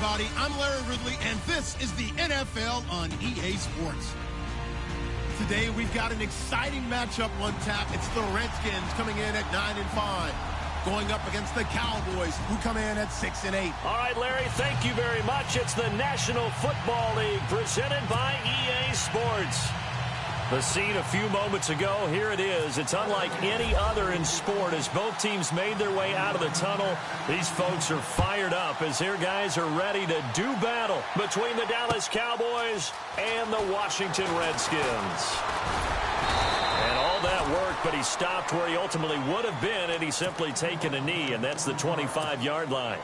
everybody. I'm Larry Ridley, and this is the NFL on EA Sports. Today, we've got an exciting matchup on tap. It's the Redskins coming in at 9-5, going up against the Cowboys, who come in at 6-8. All right, Larry, thank you very much. It's the National Football League presented by EA Sports. The scene a few moments ago, here it is. It's unlike any other in sport as both teams made their way out of the tunnel. These folks are fired up as their guys are ready to do battle between the Dallas Cowboys and the Washington Redskins. And all that worked, but he stopped where he ultimately would have been had he simply taken a knee, and that's the 25-yard line.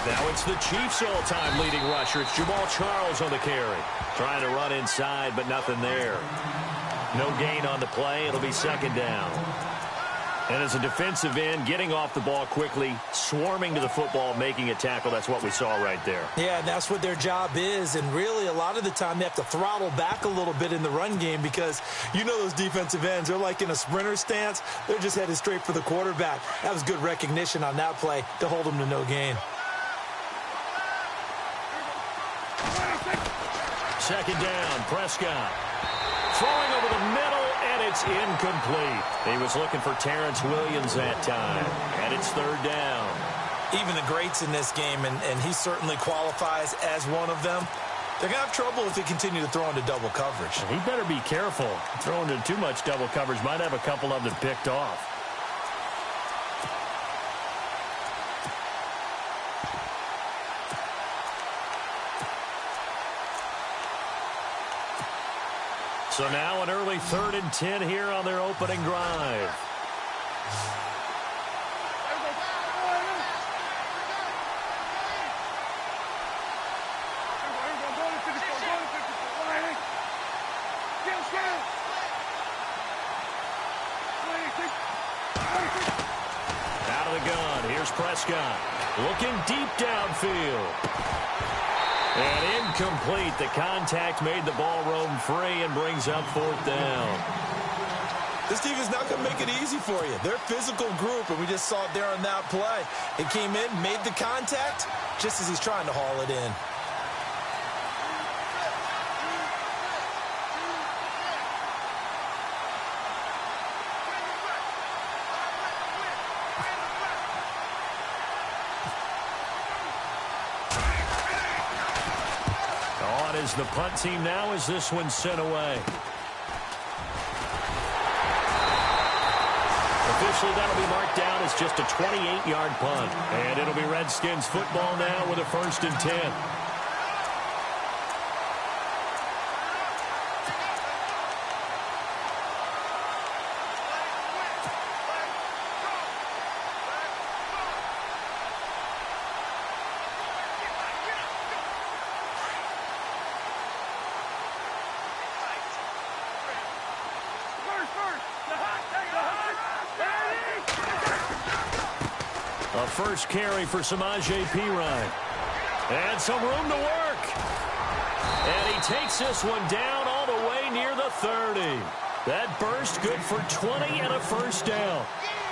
Now it's the Chiefs' all-time leading rusher. It's Jamal Charles on the carry. Trying to run inside, but nothing there. No gain on the play. It'll be second down. And as a defensive end, getting off the ball quickly, swarming to the football, making a tackle, that's what we saw right there. Yeah, that's what their job is. And really, a lot of the time, they have to throttle back a little bit in the run game because you know those defensive ends, they're like in a sprinter stance. They're just headed straight for the quarterback. That was good recognition on that play to hold them to no gain. Second down, Prescott. Throwing over the middle, and it's incomplete. He was looking for Terrence Williams that time, and it's third down. Even the greats in this game, and he certainly qualifies as one of them, they're going to have trouble if they continue to throw into double coverage. He better be careful. Throwing into too much double coverage might have a couple of them picked off. So now an early 3rd and 10 here on their opening drive. Out of the gun, here's Prescott. Looking deep downfield. And incomplete. The contact made the ball roam free and brings up 4th down. This team is not going to make it easy for you. They're a physical group, and we just saw it there on that play. It came in, made the contact, just as he's trying to haul it in. As the punt team now as this one sent away. Officially, that'll be marked down as just a 28-yard punt. And it'll be Redskins football now with a 1st and 10. A first carry for Samaje Perine. And some room to work. And he takes this one down all the way near the 30. That burst good for 20 and a 1st down.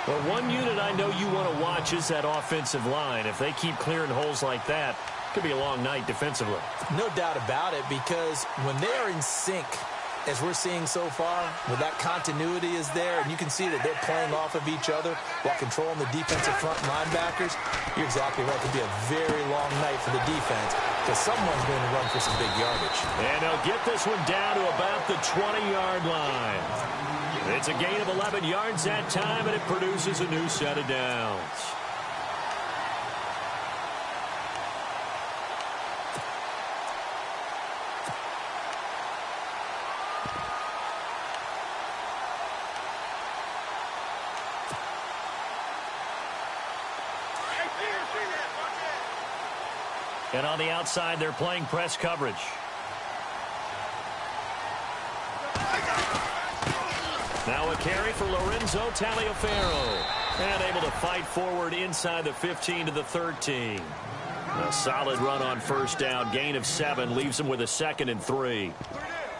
Well, one unit I know you want to watch is that offensive line. If they keep clearing holes like that, it could be a long night defensively. No doubt about it, because when they are in sync, as we're seeing so far, where that continuity is there, and you can see that they're playing off of each other while controlling the defensive front linebackers, you're exactly right. It could be a very long night for the defense because someone's going to run for some big yardage. And they'll get this one down to about the 20-yard line. It's a gain of 11 yards that time, and it produces a new set of downs. And on the outside, they're playing press coverage. Now a carry for Lorenzo Taliaferro. And able to fight forward inside the 15 to the 13. A solid run on first down. Gain of 7 leaves him with a 2nd and 3.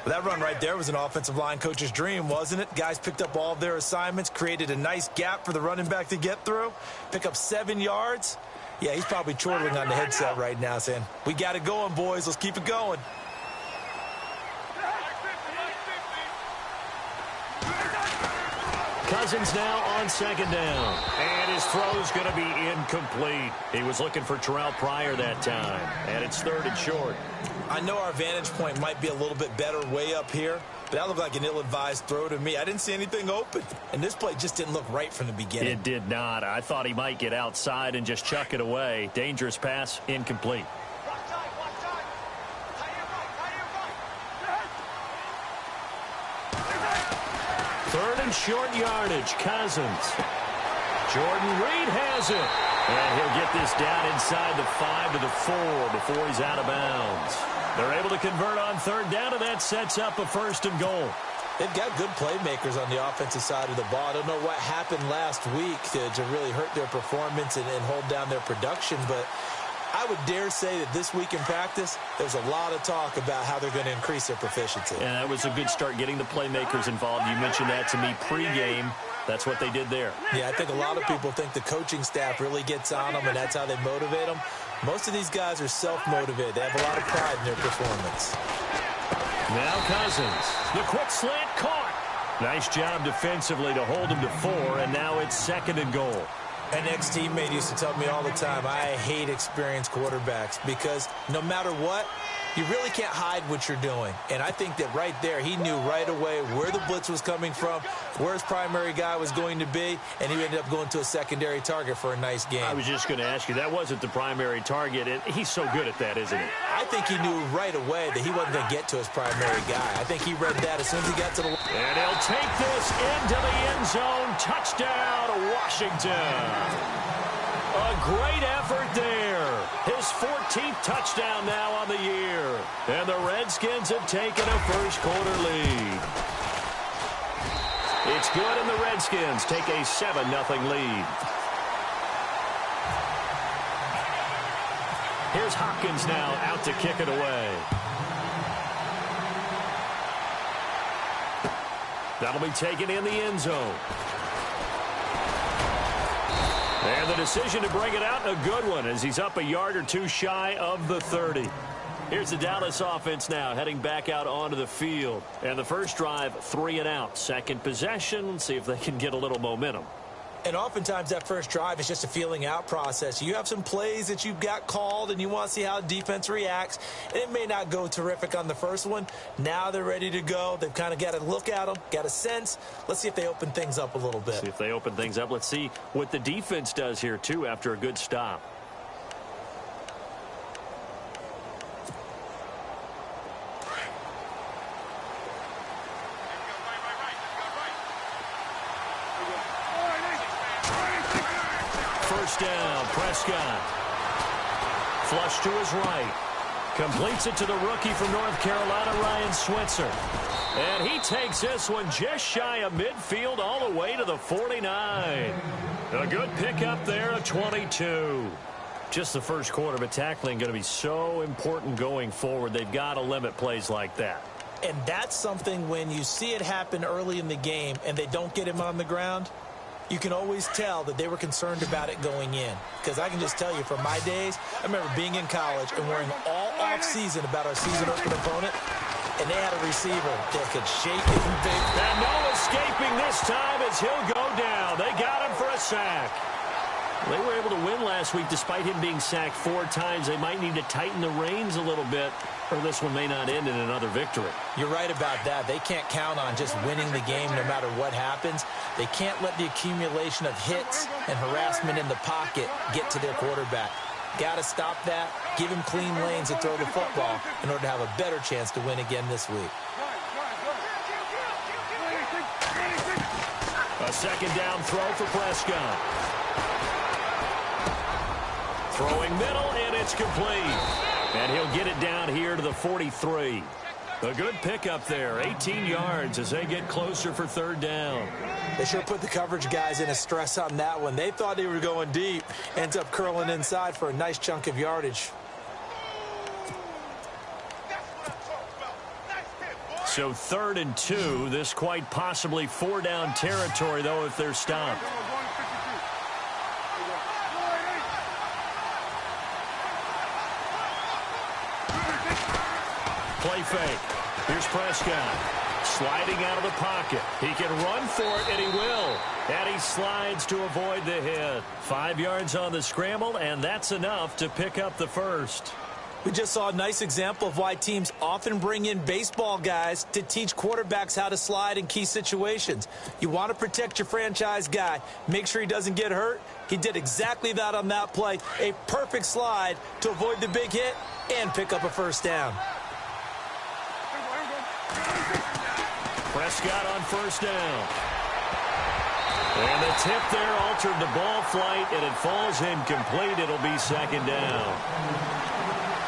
That run right there was an offensive line coach's dream, wasn't it? Guys picked up all of their assignments, created a nice gap for the running back to get through, pick up 7 yards. Yeah, he's probably chortling on the headset right now saying, we got it going, boys. Let's keep it going. Cousins now on 2nd down. And his throw's going to be incomplete. He was looking for Terrell Pryor that time. And it's 3rd and short. I know our vantage point might be a little bit better way up here, but that looked like an ill-advised throw to me. I didn't see anything open, and this play just didn't look right from the beginning. It did not. I thought he might get outside and just chuck it away. Dangerous pass, incomplete. Third and short yardage, Cousins. Jordan Reed has it. And he'll get this down inside the 5 to the 4 before he's out of bounds. They're able to convert on 3rd down, and that sets up a 1st and goal. They've got good playmakers on the offensive side of the ball. I don't know what happened last week to really hurt their performance and hold down their production, but I would dare say that this week in practice, there's a lot of talk about how they're going to increase their proficiency. And that was a good start getting the playmakers involved. You mentioned that to me pregame. That's what they did there. Yeah, I think a lot of people think the coaching staff really gets on them, and that's how they motivate them. Most of these guys are self-motivated. They have a lot of pride in their performance. Now Cousins. The quick slant caught. Nice job defensively to hold him to 4, and now it's 2nd and goal. An ex-teammate used to tell me all the time, I hate experienced quarterbacks because no matter what, you really can't hide what you're doing. And I think that right there, he knew right away where the blitz was coming from, where his primary guy was going to be, and he ended up going to a secondary target for a nice game. I was just going to ask you, that wasn't the primary target, and he's so good at that, isn't he? I think he knew right away that he wasn't going to get to his primary guy. I think he read that as soon as he got to the... And he'll take this into the end zone. Touchdown, Washington. A great effort there. His 14th touchdown now on the year. And the Redskins have taken a first-quarter lead. It's good, and the Redskins take a 7-0 lead. Here's Hopkins now out to kick it away. That'll be taken in the end zone. And the decision to bring it out, a good one, as he's up a yard or two shy of the 30. Here's the Dallas offense now, heading back out onto the field. And the first drive, 3 and out. Second possession, see if they can get a little momentum. And oftentimes that first drive is just a feeling out process. You have some plays that you've got called and you want to see how defense reacts. And it may not go terrific on the first one. Now they're ready to go. They've kind of got to look at them, got a sense. Let's see if they open things up a little bit. See if they open things up. Let's see what the defense does here, too, after a good stop. First down, Prescott. Flush to his right. Completes it to the rookie from North Carolina, Ryan Switzer. And he takes this one just shy of midfield all the way to the 49. A good pickup there, a 22. Just the first quarter, but tackling going to be so important going forward. They've got to limit plays like that. And that's something when you see it happen early in the game and they don't get him on the ground, you can always tell that they were concerned about it going in. Because I can just tell you from my days, I remember being in college and worrying all off-season about our season-opening opponent, and they had a receiver that could shake it and big. And no escaping this time as he'll go down. They got him for a sack. They were able to win last week despite him being sacked 4 times. They might need to tighten the reins a little bit, or this one may not end in another victory. You're right about that. They can't count on just winning the game no matter what happens. They can't let the accumulation of hits and harassment in the pocket get to their quarterback. Got to stop that, give him clean lanes to throw the football in order to have a better chance to win again this week. A second down throw for Prescott. Throwing middle, and it's complete. And he'll get it down here to the 43. A good pickup there, 18 yards as they get closer for third down. They sure put the coverage guys in a stress on that one. They thought they were going deep. Ends up curling inside for a nice chunk of yardage. So 3rd and 2. This quite possibly 4-down territory, though, if they're stopped. Play fake. Here's Prescott. Sliding out of the pocket. He can run for it, and he will. And he slides to avoid the hit. 5 yards on the scramble, and that's enough to pick up the first. We just saw a nice example of why teams often bring in baseball guys to teach quarterbacks how to slide in key situations. You want to protect your franchise guy. Make sure he doesn't get hurt. He did exactly that on that play. A perfect slide to avoid the big hit and pick up a first down. Prescott on first down. And the tip there altered the ball flight, and it falls incomplete. It'll be second down.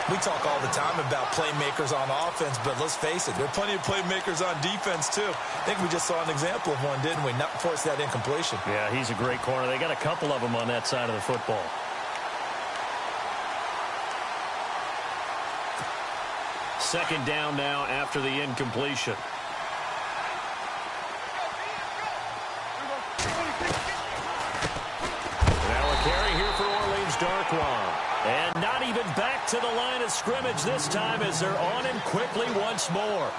We talk all the time about playmakers on offense, but let's face it, there are plenty of playmakers on defense, too. I think we just saw an example of one, didn't we? Not force that incompletion. Yeah, he's a great corner. They got a couple of them on that side of the football. Second down now after the incompletion. Now a carry here for Orleans Darkwa. And not even back to the line of scrimmage this time as they're on him quickly once more.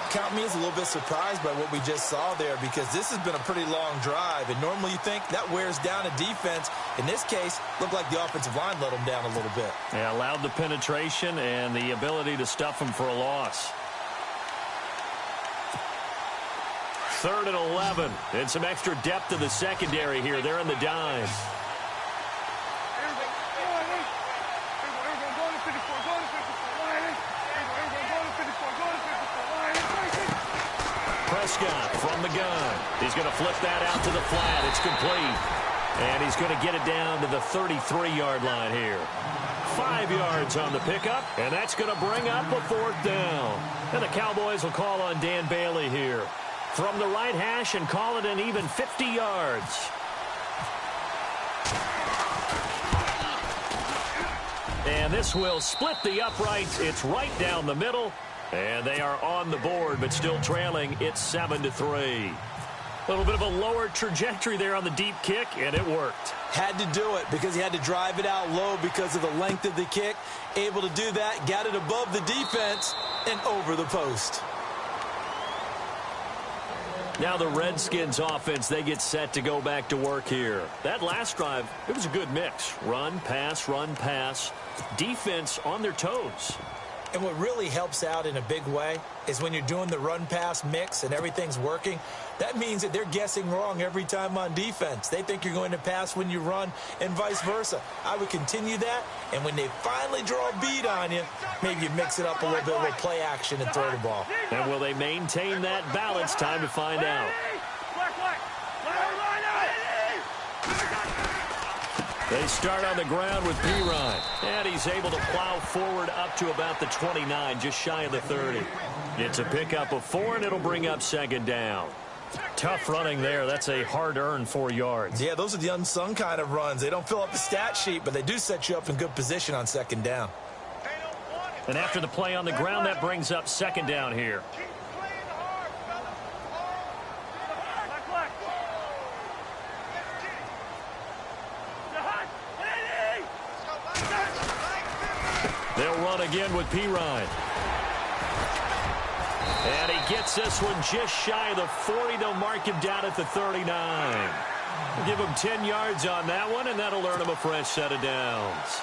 Count me as a little bit surprised by what we just saw there, because this has been a pretty long drive, and normally you think that wears down a defense. In this case, looked like the offensive line let them down a little bit. Yeah, allowed the penetration and the ability to stuff them for a loss. 3rd and 11, and some extra depth in the secondary here. They're in the dime. Prescott from the gun. He's going to flip that out to the flat. It's complete. And he's going to get it down to the 33-yard line here. 5 yards on the pickup, and that's going to bring up a 4th down. And the Cowboys will call on Dan Bailey here from the right hash and call it an even 50 yards. And this will split the uprights. It's right down the middle. And they are on the board, but still trailing. It's 7-3. A little bit of a lower trajectory there on the deep kick, and it worked. Had to do it because he had to drive it out low because of the length of the kick. Able to do that, got it above the defense and over the post. Now the Redskins offense, they get set to go back to work here. That last drive, it was a good mix. Run, pass, defense on their toes. And what really helps out in a big way is when you're doing the run-pass mix and everything's working, that means that they're guessing wrong every time on defense. They think you're going to pass when you run and vice versa. I would continue that, and when they finally draw a beat on you, maybe you mix it up a little bit with play action and throw the ball. And will they maintain that balance? Time to find out. They start on the ground with Pirine, and he's able to plow forward up to about the 29, just shy of the 30. It's a pickup of 4, and it'll bring up second down. Tough running there. That's a hard-earned 4 yards. Yeah, those are the unsung kind of runs. They don't fill up the stat sheet, but they do set you up in good position on second down. And after the play on the ground, that brings up second down here. They'll run again with Pirine. And he gets this one just shy of the 40. They'll mark him down at the 39. We'll give him 10 yards on that one, and that'll earn him a fresh set of downs.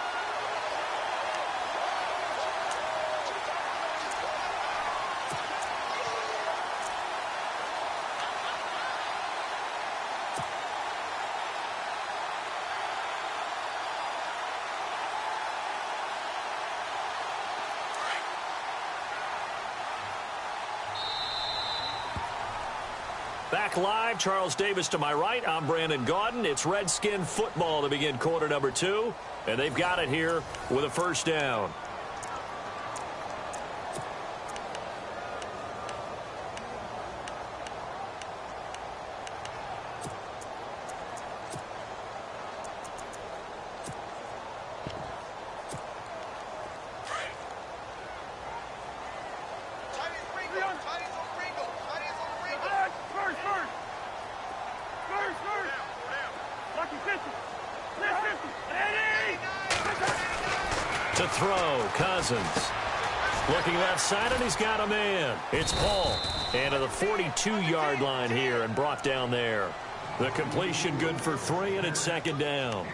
Back live, Charles Davis to my right. I'm Brandon Gaudin. It's Redskin football to begin quarter number 2. And they've got it here with a first down. To throw, Cousins. Looking left side, and he's got a man. It's Paul. And to the 42-yard line here and brought down there. The completion good for 3, and it's second down.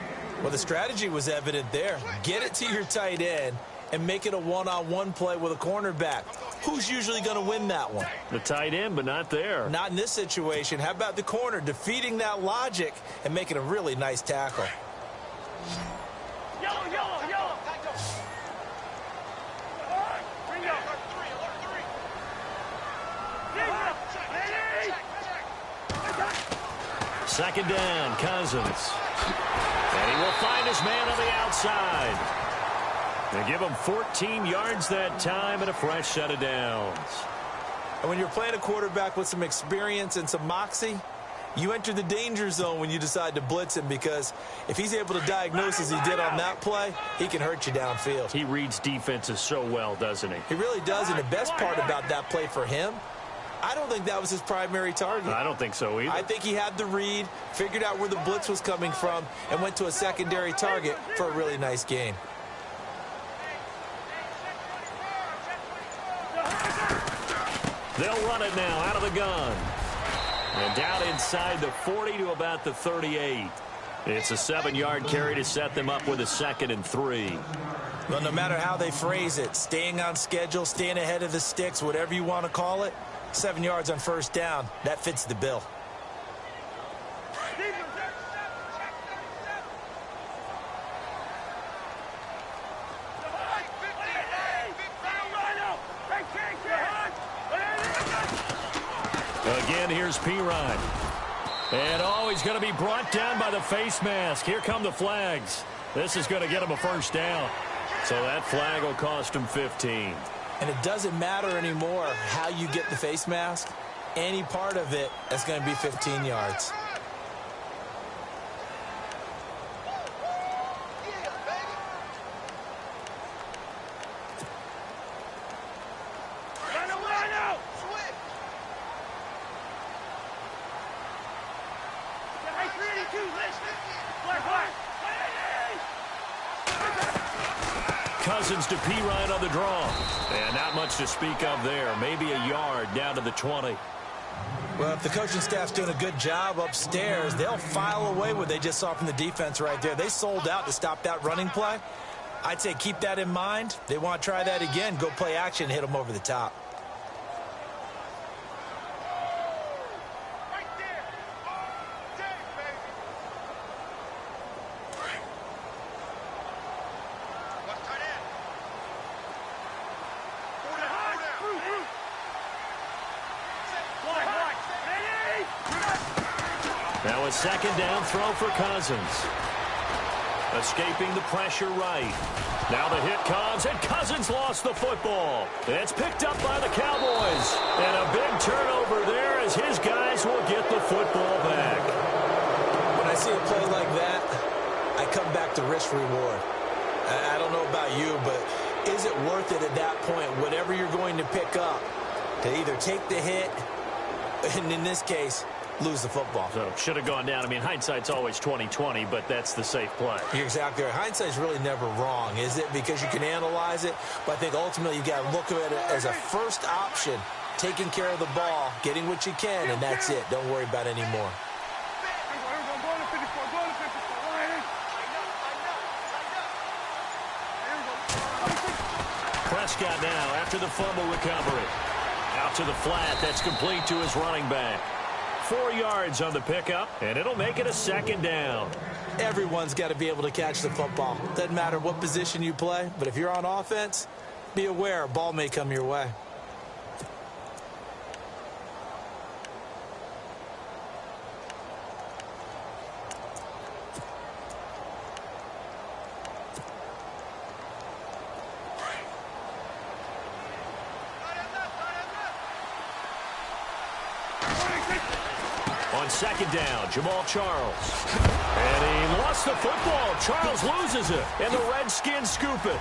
Well, the strategy was evident there. Get it to your tight end and make it a one-on-one play with a cornerback. Who's usually going to win that one? The tight end, but not there. Not in this situation. How about the corner defeating that logic and making a really nice tackle? Yellow, yellow, yellow. Second down, Cousins. And he will find his man on the outside. They give him 14 yards that time and a fresh set of downs. And when you're playing a quarterback with some experience and some moxie, you enter the danger zone when you decide to blitz him, because if he's able to diagnose as he did on that play, he can hurt you downfield. He reads defenses so well, doesn't he? He really does, and the best part about that play for him, I don't think that was his primary target. I don't think so either. I think he had the read, figured out where the blitz was coming from, and went to a secondary target for a really nice gain. They'll run it now out of the gun. And down inside the 40 to about the 38. It's a 7-yard carry to set them up with a 2nd and 3. Well, no matter how they phrase it, staying on schedule, staying ahead of the sticks, whatever you want to call it, 7 yards on first down, that fits the bill. Again, here's Pirine. And, oh, he's going to be brought down by the face mask. Here come the flags. This is going to get him a first down. So that flag will cost him 15. And it doesn't matter anymore how you get the face mask. Any part of it is going to be 15 yards. Cousins to Pirine on the draw. And not much to speak of there. Maybe a yard down to the 20. Well, if the coaching staff's doing a good job upstairs, they'll file away what they just saw from the defense right there. They sold out to stop that running play. I'd say keep that in mind. They want to try that again. Go play action, hit them over the top. Now a second down throw for Cousins. Escaping the pressure right. Now the hit comes, and Cousins lost the football. It's picked up by the Cowboys. And a big turnover there as his guys will get the football back. When I see a play like that, I come back to risk reward. I don't know about you, but is it worth it at that point, whatever you're going to pick up, to either take the hit, and in this case, lose the football? So should have gone down. I mean, hindsight's always 20/20, but that's the safe play. You're exactly right. Hindsight's really never wrong, is it? Because you can analyze it, but I think ultimately you got to look at it as a first option, taking care of the ball, getting what you can, and that's it. Don't worry about any more. Prescott now after the fumble recovery. Out to the flat. That's complete to his running back. 4 yards on the pickup, and it'll make it a second down. Everyone's got to be able to catch the football. Doesn't matter what position you play, but if you're on offense, be aware a ball may come your way. On second down, Jamal Charles. And he lost the football. Charles loses it, and the Redskins scoop it.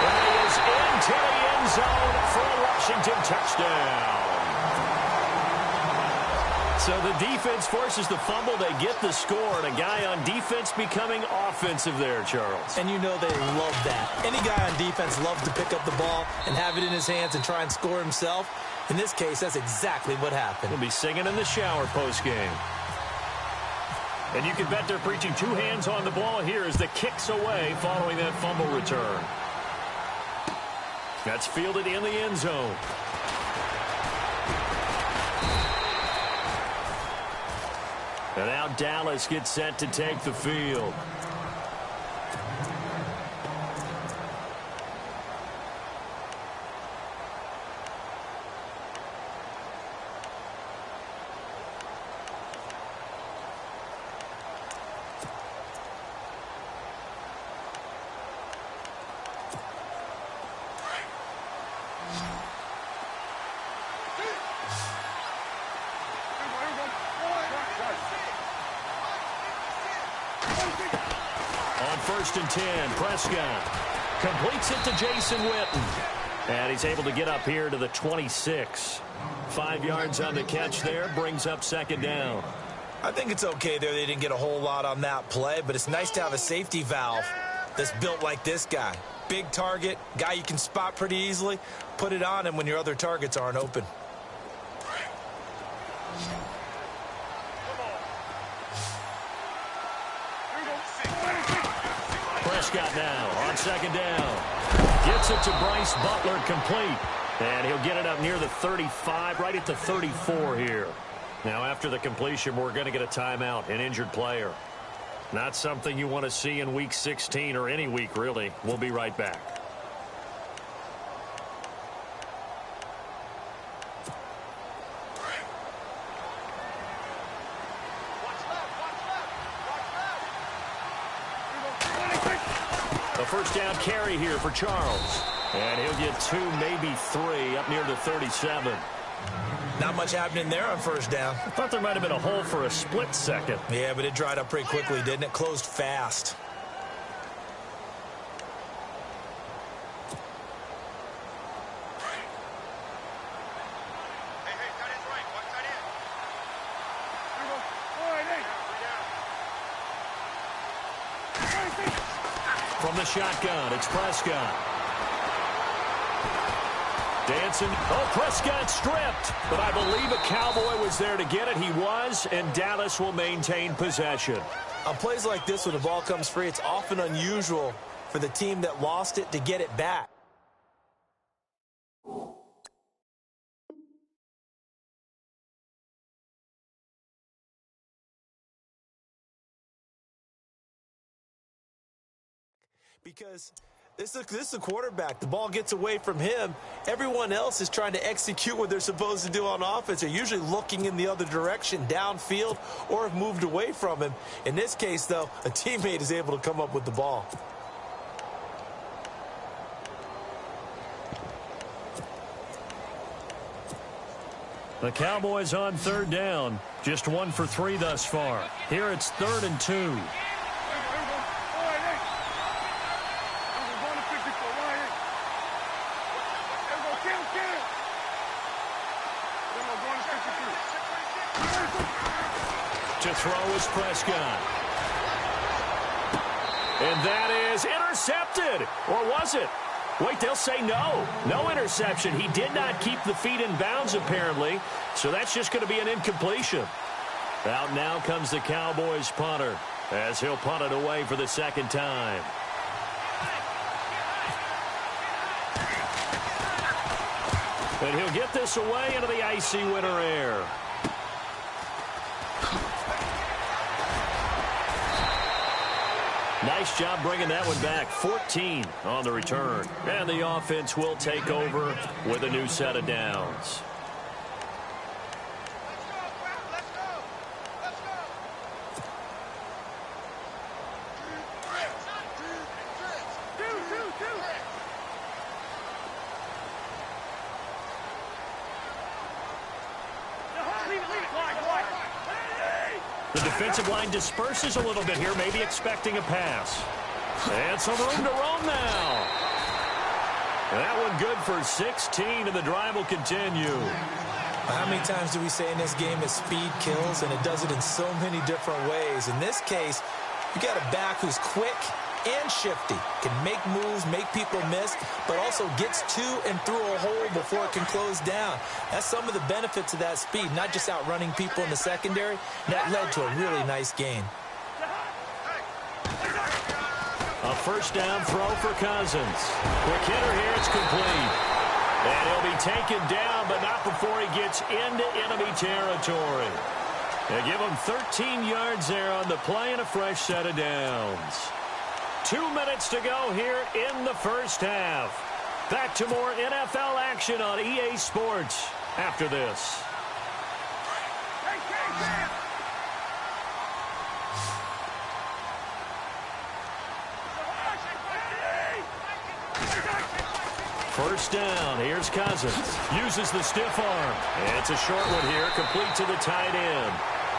And he is into the end zone for a Washington touchdown. So the defense forces the fumble. They get the score, and a guy on defense becoming offensive there, Charles. And you know they love that. Any guy on defense loves to pick up the ball and have it in his hands and try and score himself. In this case, that's exactly what happened. He'll be singing in the shower post-game. And you can bet they're preaching two hands on the ball here as the kick's away following that fumble return. That's fielded in the end zone. And now Dallas gets set to take the field. First and 10, Prescott completes it to Jason Witten. And he's able to get up here to the 26. 5 yards on the catch there, brings up second down. I think it's okay there. They didn't get a whole lot on that play, but it's nice to have a safety valve that's built like this guy. Big target, guy you can spot pretty easily. Put it on him when your other targets aren't open. Prescott now on second down. Gets it to Bryce Butler, complete. And he'll get it up near the 35, right at the 34 here. Now, after the completion, we're going to get a timeout, an injured player. Not something you want to see in Week 16 or any week, really. We'll be right back. A first down carry here for Charles. And he'll get 2, maybe 3, up near the 37. Not much happening there on first down. I thought there might have been a hole for a split second. Yeah, but it dried up pretty quickly, didn't it? Closed fast. From the shotgun, it's Prescott. Dancing. Oh, Prescott stripped. But I believe a Cowboy was there to get it. He was, and Dallas will maintain possession. On plays like this, when the ball comes free, it's often unusual for the team that lost it to get it back. Because this is a quarterback. The ball gets away from him. Everyone else is trying to execute what they're supposed to do on offense. They're usually looking in the other direction, downfield, or have moved away from him. In this case, though, a teammate is able to come up with the ball. The Cowboys on third down. Just 1 for 3 thus far. Here it's 3rd and 2. To throw is Prescott. And that is intercepted. Or was it? Wait, they'll say no. No interception. He did not keep the feet in bounds, apparently. So that's just going to be an incompletion. Out now comes the Cowboys punter as he'll punt it away for the second time. And he'll get this away into the icy winter air. Nice job bringing that one back. 14 on the return. And the offense will take over with a new set of downs. The defensive line disperses a little bit here, maybe expecting a pass. And some room to roam now. That one good for 16, and the drive will continue. How many times do we say in this game that speed kills, and it does it in so many different ways? In this case, you got a back who's quick and shifty, can make moves, make people miss, but also gets to and through a hole before it can close down. That's some of the benefits of that speed, not just outrunning people in the secondary. That led to a really nice gain. A first down throw for Cousins. Quick hitter here, it's complete. And he'll be taken down, but not before he gets into enemy territory. They give him 13 yards there on the play and a fresh set of downs. 2 minutes to go here in the first half. Back to more NFL action on EA Sports after this. First down, here's Cousins. Uses the stiff arm. And it's a short one here, complete to the tight end.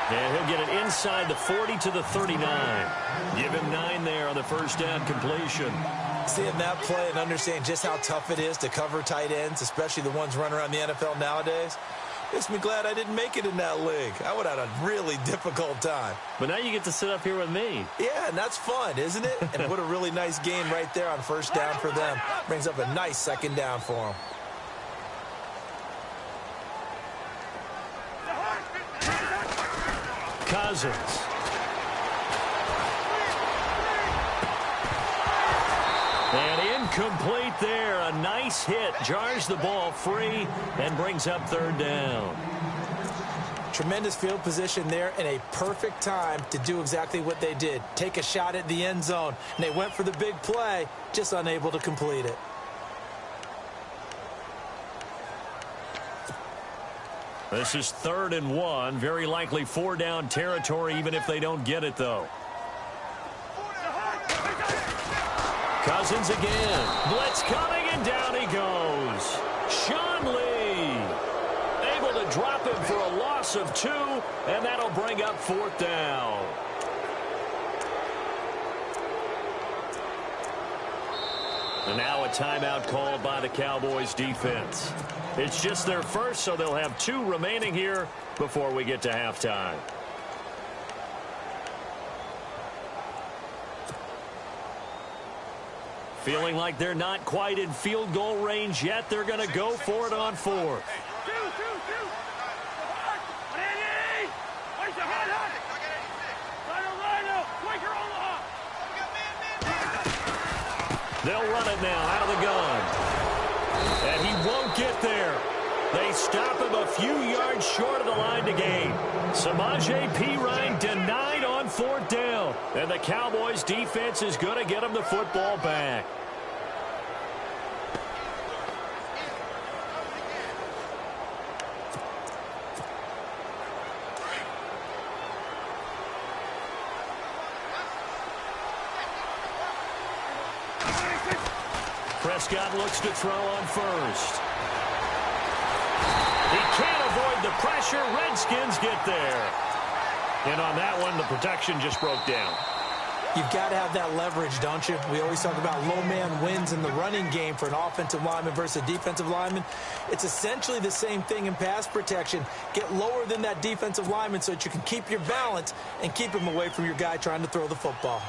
And he'll get it inside the 40 to the 39. Give him 9 there on the first down completion. Seeing that play and understanding just how tough it is to cover tight ends, especially the ones running around the NFL nowadays, makes me glad I didn't make it in that league. I would have had a really difficult time. But now you get to sit up here with me. Yeah, and that's fun, isn't it? And what a really nice game right there on first down for them. Brings up a nice second down for them. Cousins. And incomplete there. A nice hit. Jars the ball free and brings up third down. Tremendous field position there and a perfect time to do exactly what they did. Take a shot at the end zone. And they went for the big play, just unable to complete it. This is 3rd and 1. Very likely 4-down territory, even if they don't get it, though. Cousins again. Blitz coming, and down he goes. Sean Lee able to drop him for a loss of 2, and that'll bring up 4th down. And now a timeout called by the Cowboys defense. It's just their first, so they'll have 2 remaining here before we get to halftime. Feeling like they're not quite in field goal range yet. They're going to go for it on 4th. They'll run it now out of the gun. And he won't get there. They stop him a few yards short of the line to gain. Samaje Perine denied on 4th down. And the Cowboys defense is going to get him the football back. Prescott looks to throw on first. He can't avoid the pressure. Redskins get there. And on that one, the protection just broke down. You've got to have that leverage, don't you? We always talk about low man wins in the running game for an offensive lineman versus a defensive lineman. It's essentially the same thing in pass protection. Get lower than that defensive lineman so that you can keep your balance and keep him away from your guy trying to throw the football.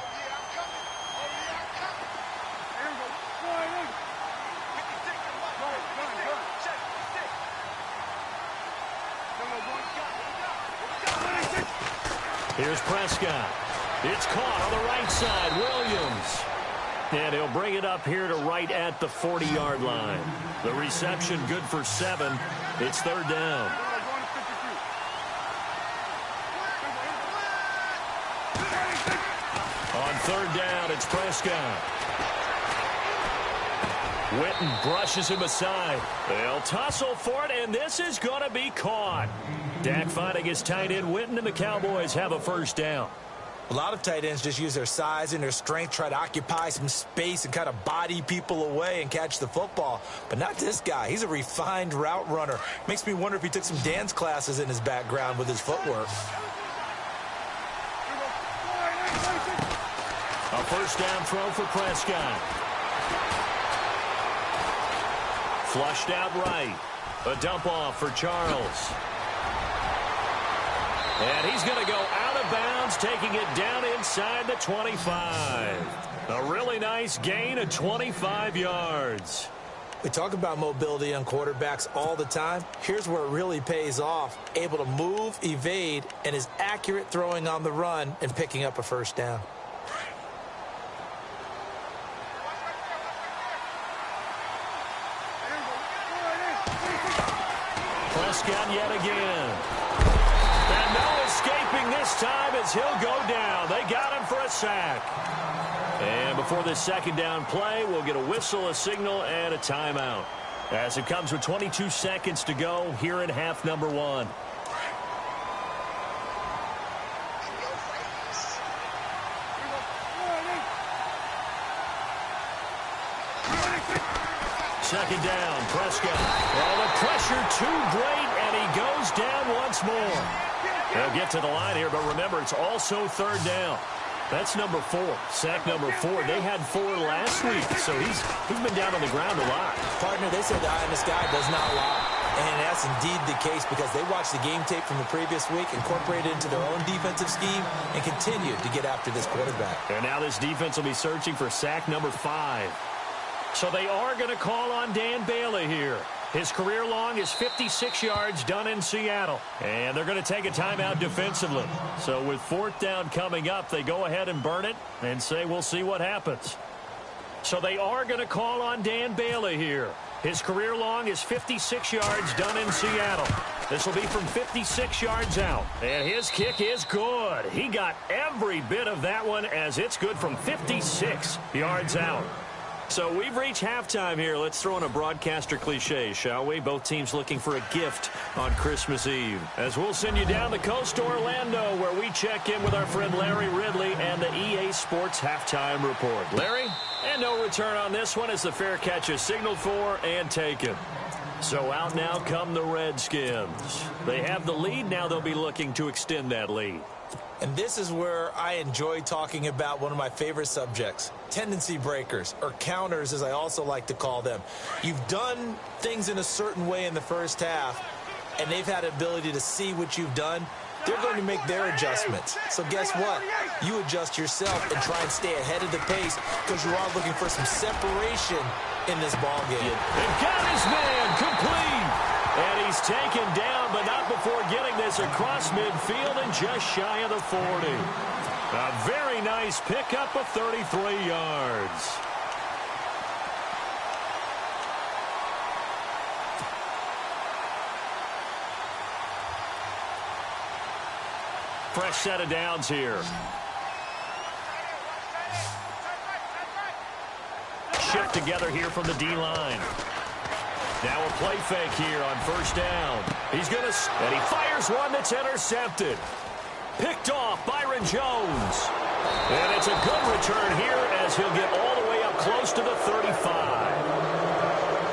Here's Prescott. It's caught on the right side. Williams. And he'll bring it up here to right at the 40-yard line. The reception good for 7. It's 3rd down. On 3rd down, it's Prescott. Witten brushes him aside. They'll tussle for it, and this is going to be caught. Dak finding his tight end Witten, and the Cowboys have a first down. A lot of tight ends just use their size and their strength, try to occupy some space and kind of body people away and catch the football. But not this guy. He's a refined route runner. Makes me wonder if he took some dance classes in his background with his footwork. first down throw for Prescott. Flushed out right. A dump off for Charles. And he's going to go out of bounds, taking it down inside the 25. A really nice gain of 25 yards. We talk about mobility on quarterbacks all the time. Here's where it really pays off. Able to move, evade, and is accurate throwing on the run and picking up a first down. Prescott yet again. And no escaping this time as he'll go down. They got him for a sack. And before this second down play, we'll get a whistle, a signal, and a timeout. As it comes with 22 seconds to go here in half number 1. Second down, Prescott. Well, the pressure too great, and he goes down once more. They'll get to the line here, but remember, it's also third down. That's number 4, sack number 4. They had 4 last week, so he's been down on the ground a lot. Partner, they said the eye in the sky does not lie. And that's indeed the case because they watched the game tape from the previous week, incorporated it into their own defensive scheme, and continued to get after this quarterback. And now this defense will be searching for sack number 5. So they are going to call on Dan Bailey here. His career long is 56 yards done in Seattle. And they're going to take a timeout defensively. So with 4th down coming up, they go ahead and burn it and say we'll see what happens. So they are going to call on Dan Bailey here. His career long is 56 yards done in Seattle. This will be from 56 yards out. And his kick is good. He got every bit of that one as it's good from 56 yards out. So we've reached halftime here. Let's throw in a broadcaster cliche, shall we? Both teams looking for a gift on Christmas Eve. As we'll send you down the coast to Orlando, where we check in with our friend Larry Ridley and the EA Sports Halftime Report. Larry? And no return on this one as the fair catch is signaled for and taken. So out now come the Redskins. They have the lead. Now they'll be looking to extend that lead. And this is where I enjoy talking about one of my favorite subjects, tendency breakers, or counters as I also like to call them. You've done things in a certain way in the first half, and they've had the ability to see what you've done. They're going to make their adjustments. So guess what? You adjust yourself and try and stay ahead of the pace because you are looking for some separation in this ball game. And got his man complete. And he's taken down, but not before getting this across midfield and just shy of the 40. A very nice pickup of 33 yards. Fresh set of downs here. Shift together here from the D-line. Now a play fake here on first down. He's going to, and he fires one that's intercepted. Picked off Byron Jones. And it's a good return here as he'll get all the way up close to the 35.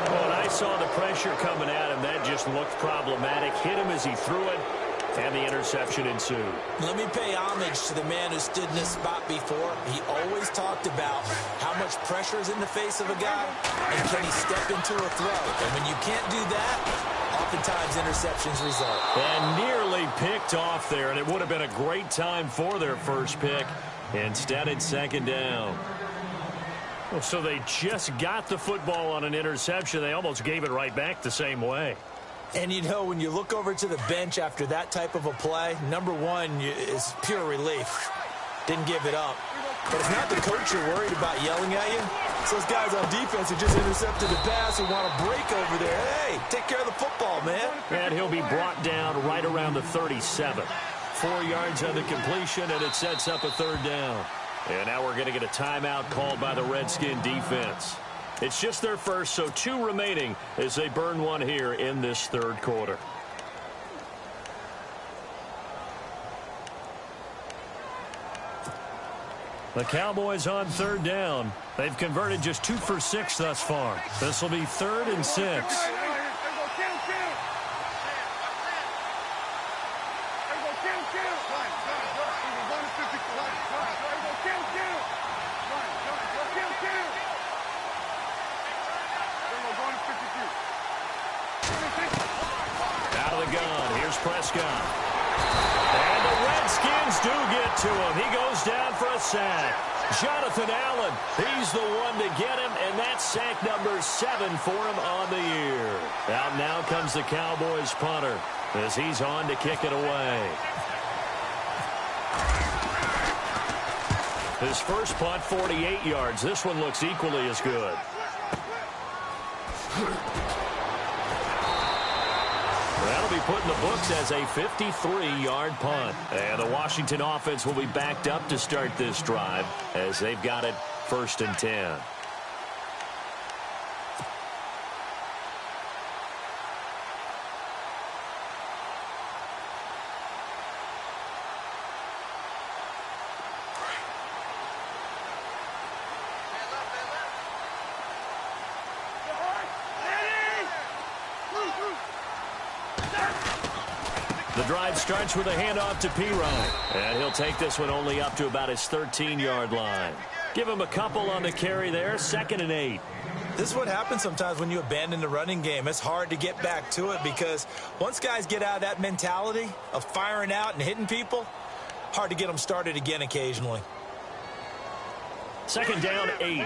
When I saw the pressure coming at him, that just looked problematic. Hit him as he threw it, and the interception ensued. Let me pay homage to the man who stood in this spot before. He always talked about how much pressure is in the face of a guy, and can he step into a throw. And when you can't do that, oftentimes interceptions result. And nearly picked off there, and it would have been a great time for their first pick. Instead, it's second down. So they just got the football on an interception. They almost gave it right back the same way. And, you know, when you look over to the bench after that type of a play, number one is pure relief. Didn't give it up. But it's not the coach you're worried about yelling at you. It's those guys on defense who just intercepted the pass and want to break over there. Hey, take care of the football, man. And he'll be brought down right around the 37. 4 yards on the completion, and it sets up a third down. And now we're going to get a timeout called by the Redskin defense. It's just their first, so 2 remaining as they burn one here in this third quarter. The Cowboys on third down. They've converted just 2 for 6 thus far. This will be 3rd and 6. gun. Here's Prescott. And the Redskins do get to him. He goes down for a sack. Jonathan Allen, he's the one to get him, and that's sack number 7 for him on the year. Out now comes the Cowboys punter as he's on to kick it away. His first punt, 48 yards. This one looks equally as good. That'll be put in the books as a 53-yard punt. And the Washington offense will be backed up to start this drive as they've got it 1st and 10. The drive starts with a handoff to P-Ryan. And he'll take this one only up to about his 13-yard line. Give him a couple on the carry there. 2nd and 8. This is what happens sometimes when you abandon the running game. It's hard to get back to it because once guys get out of that mentality of firing out and hitting people, hard to get them started again occasionally. 2nd down, 8.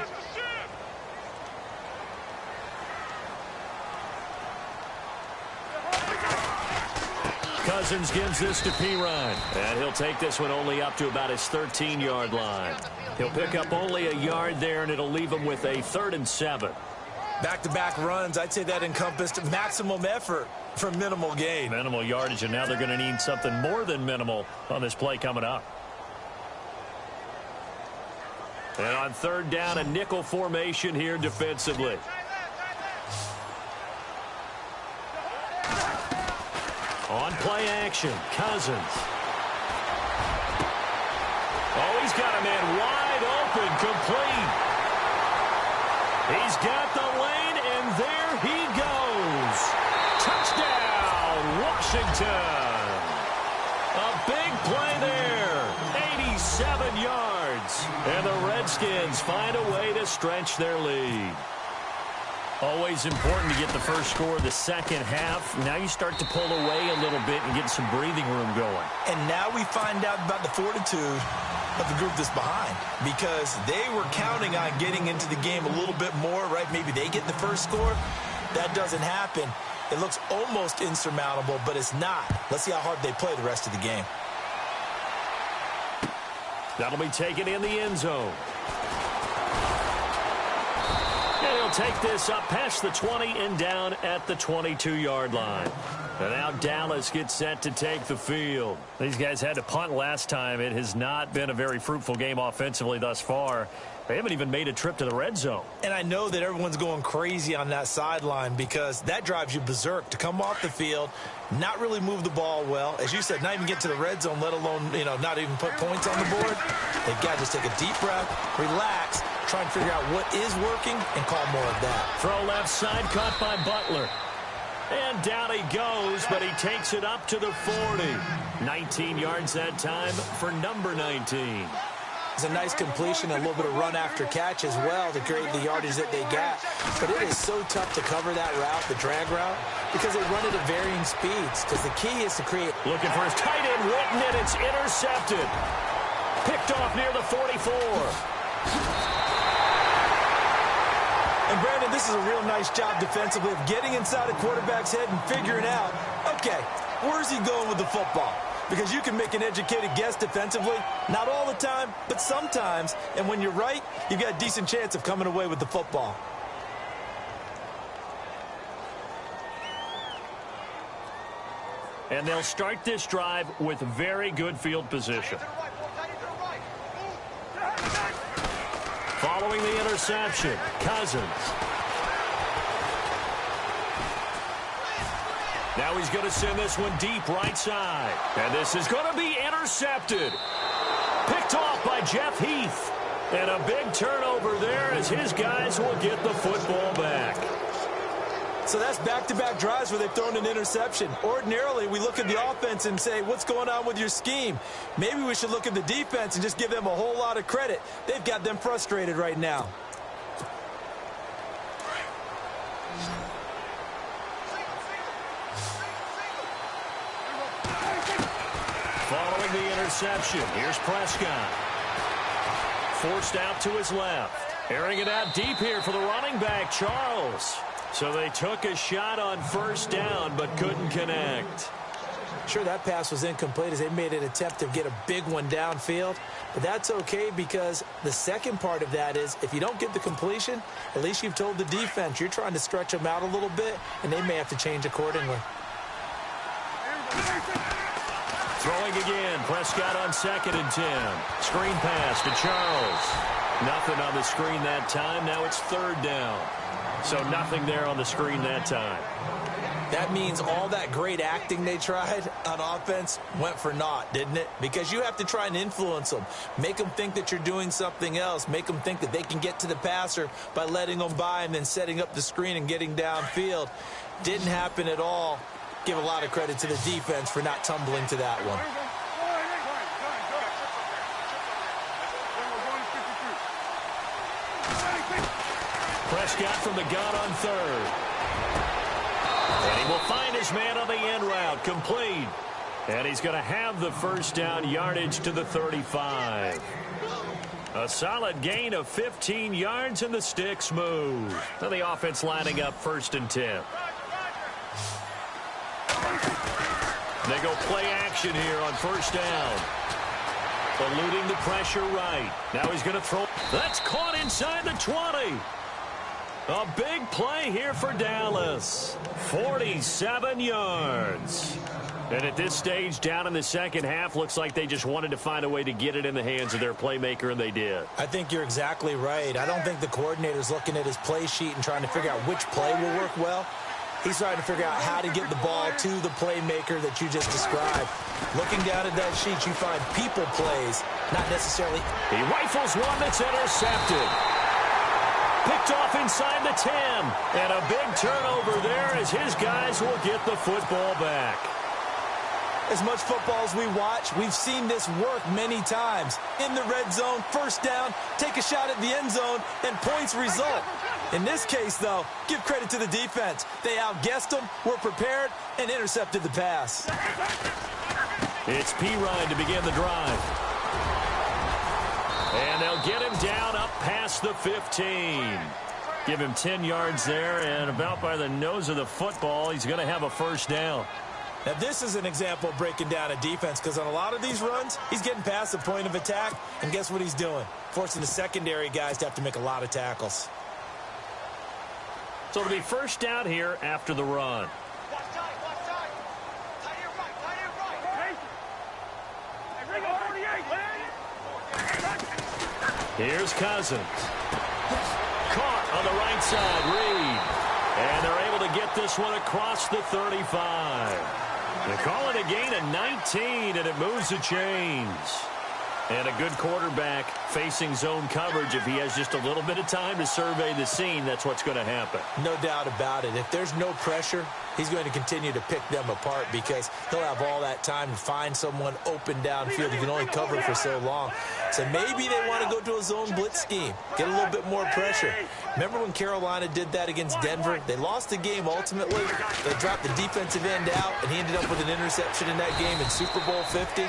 Cousins gives this to P-Ryan. And he'll take this one only up to about his 13-yard line. He'll pick up only a yard there, and it'll leave him with a 3rd and 7. Back-to-back runs, I'd say that encompassed maximum effort for minimal gain. Minimal yardage, and now they're going to need something more than minimal on this play coming up. And on 3rd down, a nickel formation here defensively. On play action, Cousins. Oh, he's got a man wide open, complete. He's got the lane, and there he goes. Touchdown, Washington. A big play there, 87 yards. And the Redskins find a way to stretch their lead. Always important to get the first score of the second half. Now you start to pull away a little bit and get some breathing room going. And now we find out about the fortitude of the group that's behind because they were counting on getting into the game a little bit more, right? Maybe they get the first score. That doesn't happen. It looks almost insurmountable, but it's not. Let's see how hard they play the rest of the game. That'll be taken in the end zone. And he'll take this up past the 20 and down at the 22-yard line. And now Dallas gets set to take the field. These guys had to punt last time. It has not been a very fruitful game offensively thus far. They haven't even made a trip to the red zone. And I know that everyone's going crazy on that sideline because that drives you berserk to come off the field, not really move the ball well. As you said, not even get to the red zone, let alone, not even put points on the board. They've got to just take a deep breath, relax, try and figure out what is working and call more of that. Throw left side caught by Butler. And down he goes, but he takes it up to the 40. 19 yards that time for number 19. It's a nice completion, a little bit of run after catch as well to create the yardage that they got. But it is so tough to cover that route, the drag route, because they run it at varying speeds. Because the key is to create. Looking for his tight end, Witten, and it's intercepted. Picked off near the 44. And Brandon, this is a real nice job defensively of getting inside a quarterback's head and figuring out, okay, where's he going with the football? Because you can make an educated guess defensively, not all the time, but sometimes. And when you're right, you've got a decent chance of coming away with the football. And they'll start this drive with very good field position. Following the interception, Cousins. Now he's going to send this one deep right side. And this is going to be intercepted. Picked off by Jeff Heath. And a big turnover there as his guys will get the football back. So that's back-to-back drives where they've thrown an interception. Ordinarily, we look at the offense and say, what's going on with your scheme? Maybe we should look at the defense and just give them a whole lot of credit. They've got them frustrated right now. throwing the interception. Here's Prescott. Forced out to his left. Airing it out deep here for the running back, Charles. So they took a shot on first down, but couldn't connect. Sure, that pass was incomplete as they made an attempt to get a big one downfield. But that's okay because the second part of that is if you don't get the completion, at least you've told the defense you're trying to stretch them out a little bit, and they may have to change accordingly. Throwing again. Prescott on 2nd and 10. Screen pass to Charles. Nothing on the screen that time. Now it's 3rd down. So nothing there on the screen that time. That means all that great acting they tried on offense went for naught, didn't it? Because you have to try and influence them. Make them think that you're doing something else. Make them think that they can get to the passer by letting them by and then setting up the screen and getting downfield. Didn't happen at all. Give a lot of credit to the defense for not tumbling to that one. Prescott from the gun on 3rd. And he will find his man on the end route, complete. And he's going to have the first down yardage to the 35. A solid gain of 15 yards and the sticks move. Now the offense lining up 1st and 10. They go play action here on first down. Eluding the pressure right. Now he's going to throw. That's caught inside the 20. A big play here for Dallas. 47 yards. And at this stage, down in the second half, looks like they just wanted to find a way to get it in the hands of their playmaker, and they did. I think you're exactly right. I don't think the coordinator's looking at his play sheet and trying to figure out which play will work well. He's trying to figure out how to get the ball to the playmaker that you just described. Looking down at that sheet, you find people plays, not necessarily. He rifles one that's intercepted. Picked off inside the 10. And a big turnover there as his guys will get the football back. As much football as we watch, we've seen this work many times. In the red zone, first down, take a shot at the end zone, and points result. In this case, though, give credit to the defense. They outguessed them, were prepared, and intercepted the pass. It's P-Ryan to begin the drive. And they'll get him down up past the 15. Give him 10 yards there, and about by the nose of the football, he's going to have a first down. Now, this is an example of breaking down a defense because on a lot of these runs, he's getting past the point of attack, and guess what he's doing? Forcing the secondary guys to have to make a lot of tackles. So it'll be first down here after the run. Here's Cousins. Caught on the right side, Reed. And they're able to get this one across the 35. They call it a gain of 19, and it moves the chains. And a good quarterback facing zone coverage. If he has just a little bit of time to survey the scene, that's what's going to happen. No doubt about it. If there's no pressure, he's going to continue to pick them apart because he'll have all that time to find someone open downfield. He can only cover for so long. So maybe they want to go to a zone blitz scheme, get a little bit more pressure. Remember when Carolina did that against Denver? They lost the game ultimately. They dropped the defensive end out, and he ended up with an interception in that game in Super Bowl 50.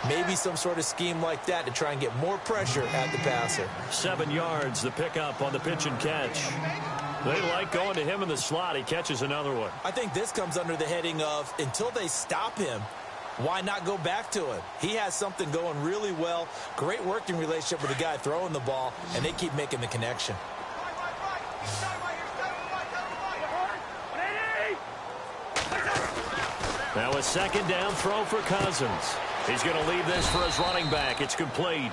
Maybe some sort of scheme like that to try and get more pressure at the passer. 7 yards, the pickup on the pitch and catch. They like going to him in the slot. He catches another one. I think this comes under the heading of until they stop him, why not go back to him? He has something going really well. Great working relationship with the guy throwing the ball, and they keep making the connection. Now a second down throw for Cousins. He's going to leave this for his running back. It's complete.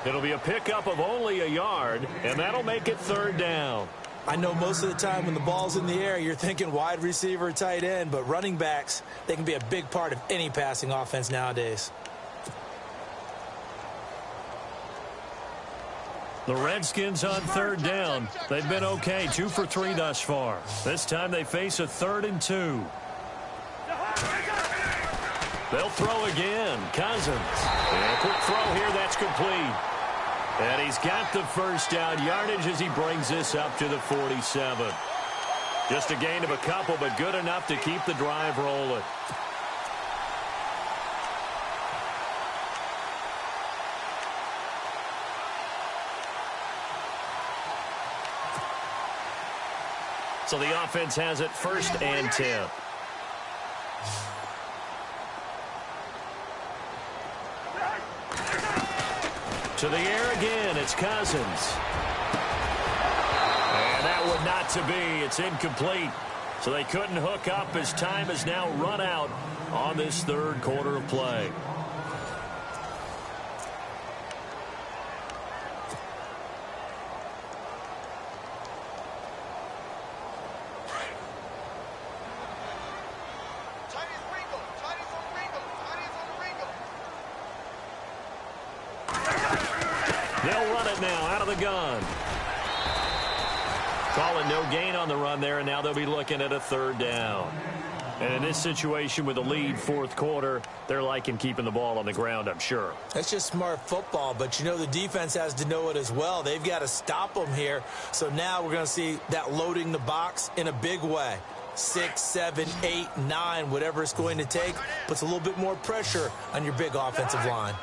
It'll be a pickup of only a yard, and that'll make it third down. I know most of the time when the ball's in the air, you're thinking wide receiver, tight end, but running backs, they can be a big part of any passing offense nowadays. The Redskins on third down. They've been okay, 2 for 3 thus far. This time they face a 3rd and 2. They'll throw again. Cousins. And a quick throw here. That's complete. And he's got the first down yardage as he brings this up to the 47. Just a gain of a couple, but good enough to keep the drive rolling. So the offense has it 1st and 10. To the air again, it's Cousins. And that would not to be. It's incomplete. So they couldn't hook up as time has now run out on this 3rd quarter of play. They'll run it now out of the gun. Calling no gain on the run there, and now they'll be looking at a 3rd down. And in this situation with a lead 4th quarter, they're liking keeping the ball on the ground, I'm sure. That's just smart football, but you know the defense has to know it as well. They've got to stop them here. So now we're going to see that loading the box in a big way. 6, 7, 8, 9, whatever it's going to take, puts a little bit more pressure on your big offensive line.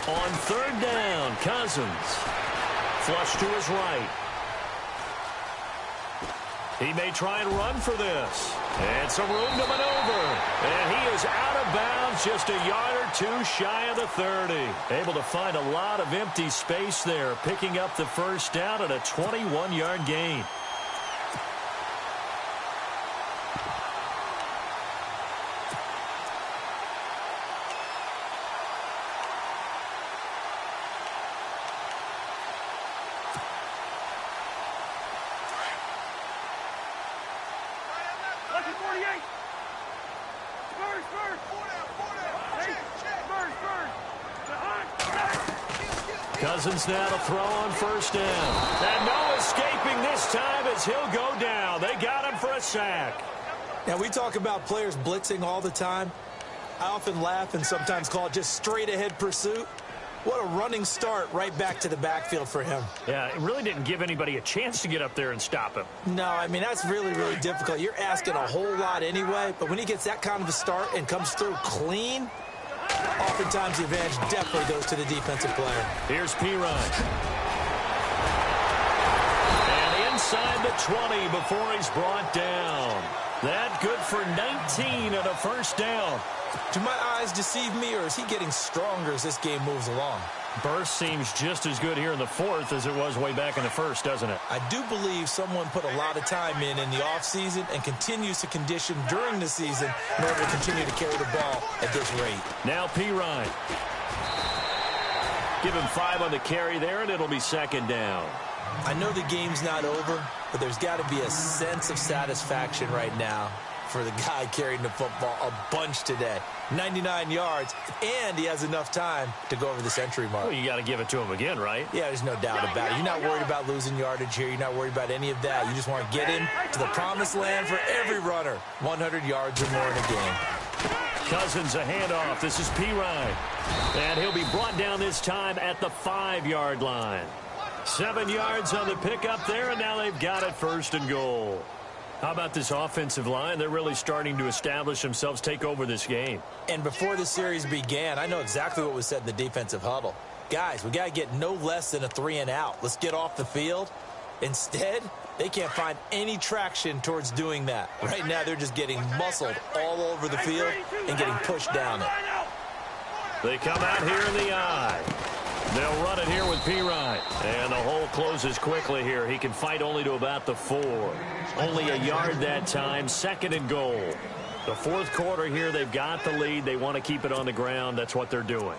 On 3rd down, Cousins. Flush to his right. He may try and run for this. And some room to maneuver. And he is out of bounds, just a yard or 2 shy of the 30. Able to find a lot of empty space there, picking up the 1st down at a 21-yard gain. Cousins now to throw on 1st down. And no escaping this time as he'll go down. They got him for a sack. Now, we talk about players blitzing all the time. I often laugh and sometimes call it just straight-ahead pursuit. What a running start right back to the backfield for him. Yeah, it really didn't give anybody a chance to get up there and stop him. No, I mean, that's really, really difficult. You're asking a whole lot anyway, but when he gets that kind of a start and comes through clean, oftentimes the advantage definitely goes to the defensive player. Here's P-Ryan. And inside the 20 before he's brought down. That good for 19 and a 1st down. Do my eyes deceive me, or is he getting stronger as this game moves along? Burst seems just as good here in the 4th as it was way back in the 1st, doesn't it? I do believe someone put a lot of time in the offseason and continues to condition during the season in order to continue to carry the ball at this rate. Now P-Ryan. Give him 5 on the carry there, and it'll be 2nd down. I know the game's not over, but there's got to be a sense of satisfaction right now for the guy carrying the football a bunch today. 99 yards, and he has enough time to go over the century mark. Well, you got to give it to him again, right? Yeah, there's no doubt about it. You're not worried about losing yardage here. You're not worried about any of that. You just want to get him to the promised land for every runner. 100 yards or more in a game. Cousins a handoff. This is P-Ryan. And he'll be brought down this time at the 5-yard line. 7 yards on the pickup there, and now they've got it 1st and goal. How about this offensive line? They're really starting to establish themselves, take over this game. And before the series began, I know exactly what was said in the defensive huddle. Guys, we got to get no less than a 3-and-out. Let's get off the field. Instead, they can't find any traction towards doing that. Right now, they're just getting muscled all over the field and getting pushed down it. They come out here in the eye. They'll run it here with P-Ryan. And the hole closes quickly here. He can fight only to about the 4. Only a yard that time. 2nd and goal. The 4th quarter here, they've got the lead. They want to keep it on the ground. That's what they're doing.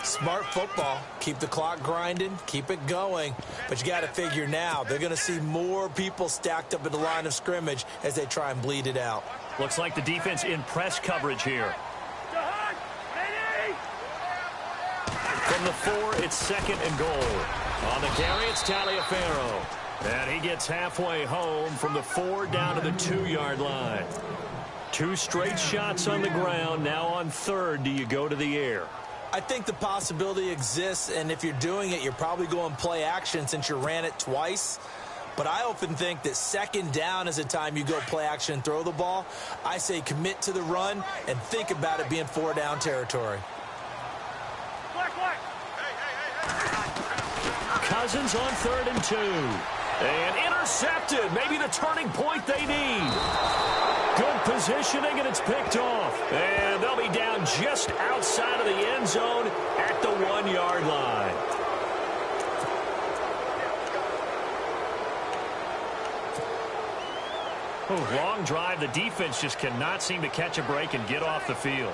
Smart football. Keep the clock grinding. Keep it going. But you got to figure now, they're going to see more people stacked up at the line of scrimmage as they try and bleed it out. Looks like the defense in press coverage here. From the 4, it's 2nd and goal. On the carry, it's Taliaferro. And he gets halfway home from the 4 down to the 2-yard line. 2 straight shots on the ground. Now on 3rd, do you go to the air? I think the possibility exists, and if you're doing it, you're probably going play action since you ran it twice. But I often think that 2nd down is the time you go play action and throw the ball. I say commit to the run and think about it being 4-down territory. Cousins on 3rd and 2. And intercepted. Maybe the turning point they need. Good positioning, and it's picked off. And they'll be down just outside of the end zone at the 1-yard line. Oh, long drive. The defense just cannot seem to catch a break and get off the field.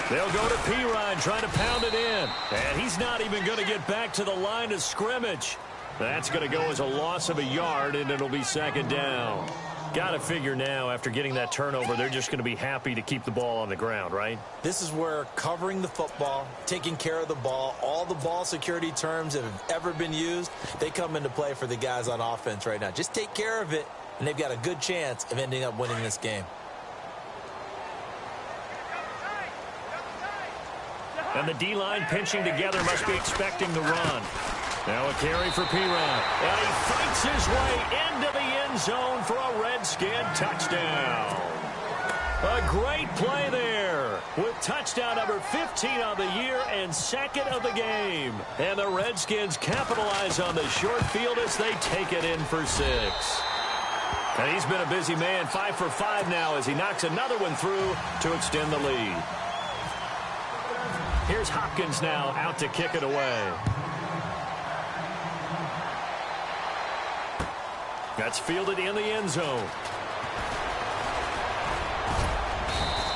They'll go to Pirine, trying to pound it in. And he's not even going to get back to the line of scrimmage. That's going to go as a loss of a yard, and it'll be 2nd down. Got to figure now, after getting that turnover, they're just going to be happy to keep the ball on the ground, right? This is where covering the football, taking care of the ball, all the ball security terms that have ever been used, they come into play for the guys on offense right now. Just take care of it, and they've got a good chance of ending up winning this game. And the D-line pinching together must be expecting the run. Now a carry for Pirine. And he fights his way into the end zone for a Redskin touchdown. A great play there with touchdown number 15 on the year and 2nd of the game. And the Redskins capitalize on the short field as they take it in for 6. And he's been a busy man, 5 for 5 now as he knocks another one through to extend the lead. Here's Hopkins now out to kick it away. That's fielded in the end zone.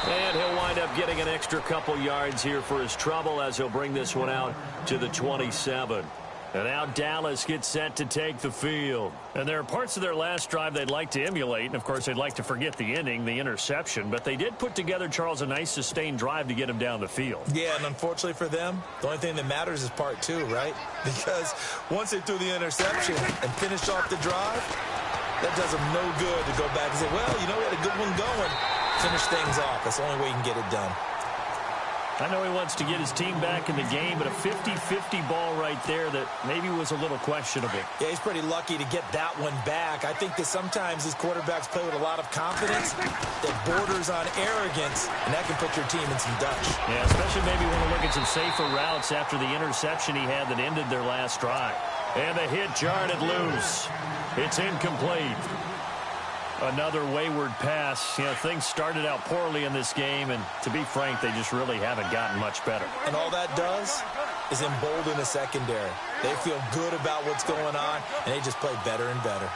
And he'll wind up getting an extra couple yards here for his trouble as he'll bring this one out to the 27. And now Dallas gets set to take the field. And there are parts of their last drive they'd like to emulate. And, of course, they'd like to forget the ending, the interception. But they did put together, Charles, a nice sustained drive to get him down the field. Yeah, and unfortunately for them, the only thing that matters is part 2, right? Because once they threw the interception and finished off the drive, that does them no good to go back and say, well, you know, we had a good one going. Finish things off. That's the only way you can get it done. I know he wants to get his team back in the game, but a 50-50 ball right there that maybe was a little questionable. Yeah, he's pretty lucky to get that one back. I think that sometimes these quarterbacks play with a lot of confidence that borders on arrogance, and that can put your team in some Dutch. Yeah, especially maybe want to look at some safer routes after the interception he had that ended their last drive. And the hit jarred it loose. It's incomplete. Another wayward pass. You know, things started out poorly in this game, and to be frank, they just really haven't gotten much better. And all that does is embolden the secondary. They feel good about what's going on, and they just play better and better.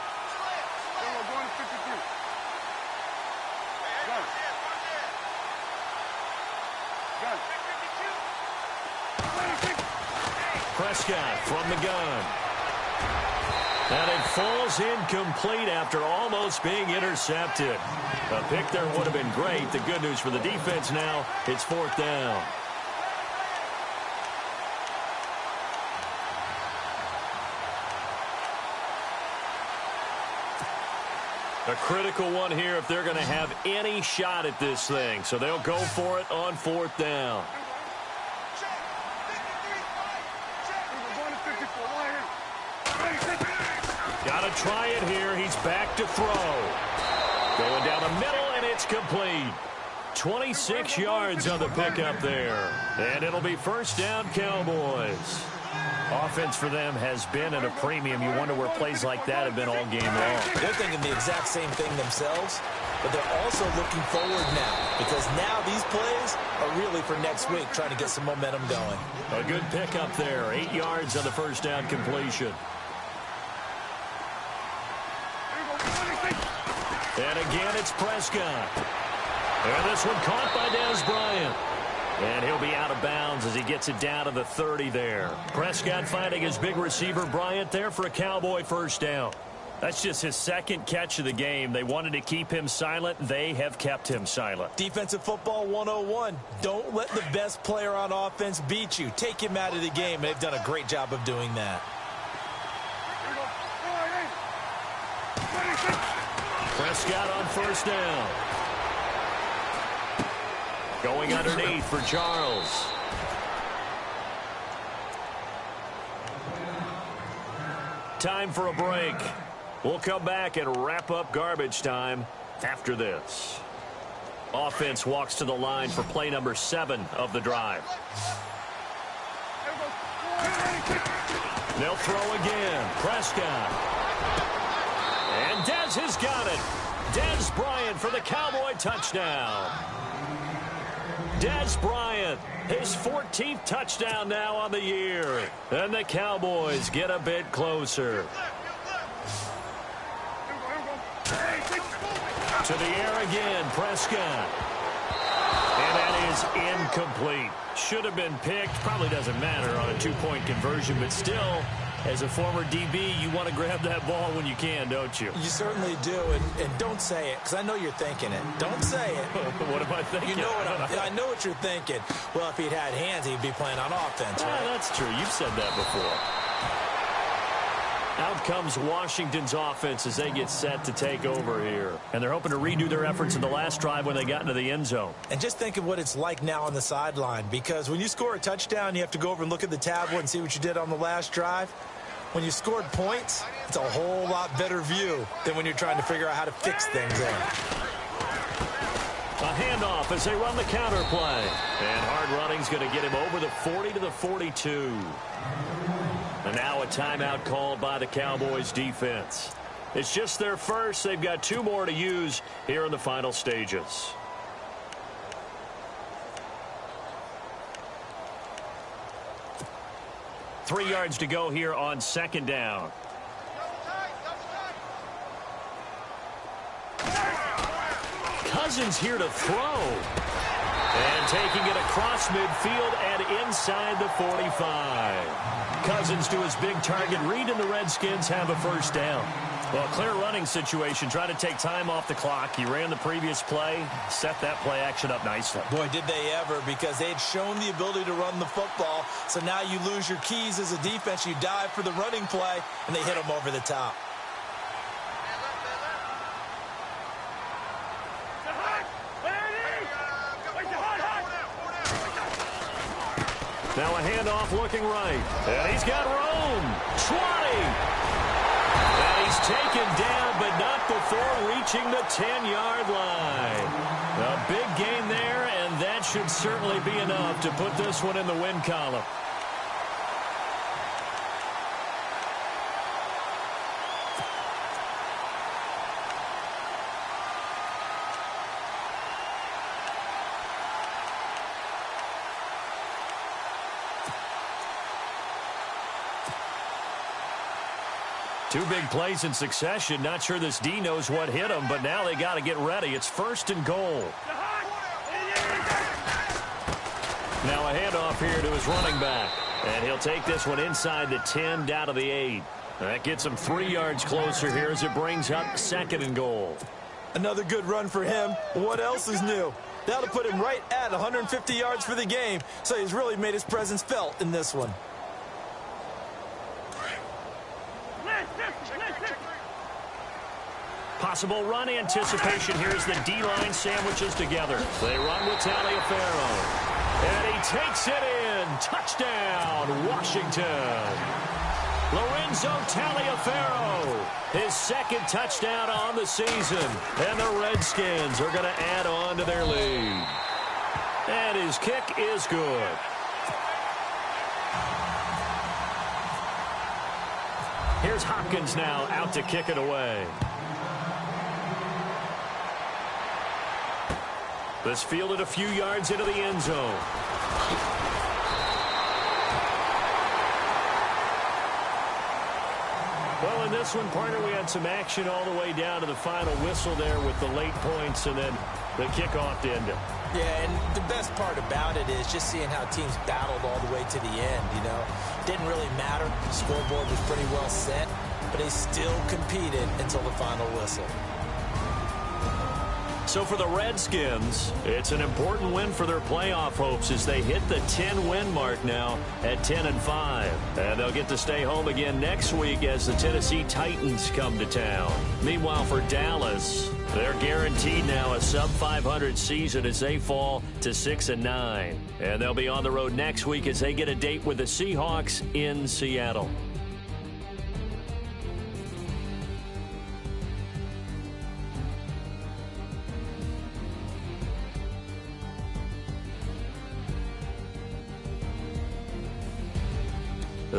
Prescott from the gun. And it falls incomplete after almost being intercepted. A pick there would have been great. The good news for the defense now, it's 4th down. A critical one here if they're going to have any shot at this thing. So they'll go for it on 4th down. Got to try it here. He's back to throw. Going down the middle, and it's complete. 26 yards on the pickup there. And it'll be 1st down, Cowboys. Offense for them has been at a premium. You wonder where plays like that have been all game long. They're thinking the exact same thing themselves, but they're also looking forward now because now these plays are really for next week, trying to get some momentum going. A good pickup there. 8 yards on the 1st down completion. And again, it's Prescott. And this one caught by Dez Bryant. And he'll be out of bounds as he gets it down to the 30 there. Prescott finding his big receiver, Bryant, there for a Cowboy 1st down. That's just his 2nd catch of the game. They wanted to keep him silent. They have kept him silent. Defensive football 101. Don't let the best player on offense beat you. Take him out of the game. They've done a great job of doing that. Prescott on 1st down. Going underneath for Charles. Time for a break. We'll come back and wrap up garbage time after this. Offense walks to the line for play number 7 of the drive. They'll throw again. Prescott. And Dez has got it. Dez Bryant for the Cowboy touchdown. Dez Bryant, his 14th touchdown now on the year. And the Cowboys get a bit closer. To the air again, Prescott. And that is incomplete. Should have been picked. Probably doesn't matter on a 2-point conversion, but still, as a former DB, you want to grab that ball when you can, don't you? You certainly do, and don't say it, because I know you're thinking it. Don't say it. What am I thinking? You know what I know what you're thinking. Well, if he'd had hands, he'd be playing on offense, right? That's true. You've said that before. Out comes Washington's offense as they get set to take over here. And they're hoping to redo their efforts in the last drive when they got into the end zone. And just think of what it's like now on the sideline, because when you score a touchdown, you have to go over and look at the tablet and see what you did on the last drive. When you scored points, it's a whole lot better view than when you're trying to figure out how to fix things there. A handoff as they run the counter play. And hard running's going to get him over the 40 to the 42. And now a timeout called by the Cowboys defense. It's just their first. They've got 2 more to use here in the final stages. Three yards to go here on 2nd down. Cousins here to throw. And taking it across midfield and inside the 45. Cousins to his big target read, and the Redskins have a first down. Well, clear running situation. Trying to take time off the clock. He ran the previous play, set that play action up nicely. Boy, did they ever, because they had shown the ability to run the football. So now you lose your keys as a defense. You dive for the running play, and they hit him over the top. Now a handoff looking right. And he's got room. 20. And he's taken down, but not before reaching the 10-yard line. A big gain there, and that should certainly be enough to put this one in the win column. Two big plays in succession. Not sure this D knows what hit him, but now they got to get ready. It's 1st and goal. Now a handoff here to his running back. And he'll take this one inside the 10, down to the 8. That gets him 3 yards closer here as it brings up 2nd and goal. Another good run for him. What else is new? That'll put him right at 150 yards for the game. So he's really made his presence felt in this one. Possible run anticipation. Here's the D-line sandwiches together. They run with Taliaferro. And he takes it in. Touchdown, Washington. Lorenzo Taliaferro. His 2nd touchdown on the season. And the Redskins are going to add on to their lead. And his kick is good. Here's Hopkins now out to kick it away. This fielded a few yards into the end zone. Well, in this one, partner, we had some action all the way down to the final whistle there with the late points and then the kickoff to end it. Yeah, and the best part about it is just seeing how teams battled all the way to the end, you know. Didn't really matter. The scoreboard was pretty well set, but they still competed until the final whistle. So for the Redskins, it's an important win for their playoff hopes as they hit the 10-win mark now at 10-5. And they'll get to stay home again next week as the Tennessee Titans come to town. Meanwhile, for Dallas, they're guaranteed now a sub-500 season as they fall to 6-9. And they'll be on the road next week as they get a date with the Seahawks in Seattle.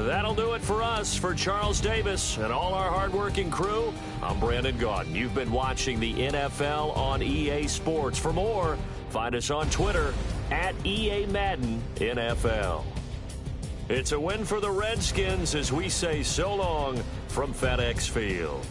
That'll do it for us. For Charles Davis and all our hardworking crew, I'm Brandon Gaudin. You've been watching the NFL on EA Sports. For more, find us on Twitter at EA Madden NFL. It's a win for the Redskins as we say so long from FedEx Field.